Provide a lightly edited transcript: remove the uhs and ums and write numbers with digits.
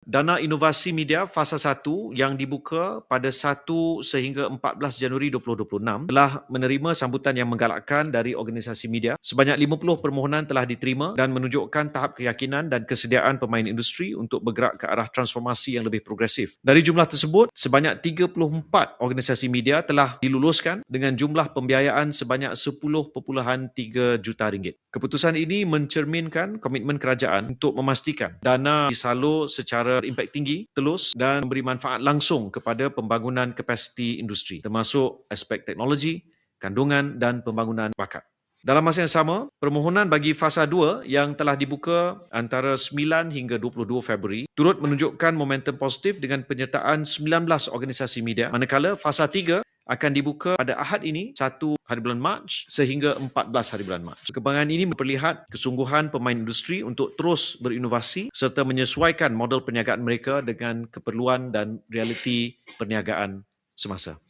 Dana Inovasi Media Fasa 1 yang dibuka pada 1 sehingga 14 Januari 2026 telah menerima sambutan yang menggalakkan dari organisasi media. Sebanyak 50 permohonan telah diterima dan menunjukkan tahap keyakinan dan kesediaan pemain industri untuk bergerak ke arah transformasi yang lebih progresif. Dari jumlah tersebut, sebanyak 34 organisasi media telah diluluskan dengan jumlah pembiayaan sebanyak 10.3 juta ringgit. Keputusan ini mencerminkan komitmen kerajaan untuk memastikan dana disalur secara berimpak tinggi, telus dan memberi manfaat langsung kepada pembangunan kapasiti industri, termasuk aspek teknologi, kandungan dan pembangunan bakat. Dalam masa yang sama, permohonan bagi Fasa 2 yang telah dibuka antara 9 hingga 22 Februari turut menunjukkan momentum positif dengan penyertaan 19 organisasi media, manakala Fasa 3 akan dibuka pada Ahad ini 1 hari bulan Mac sehingga 14 hari bulan Mac. Perkembangan ini memperlihat kesungguhan pemain industri untuk terus berinovasi serta menyesuaikan model perniagaan mereka dengan keperluan dan realiti perniagaan semasa.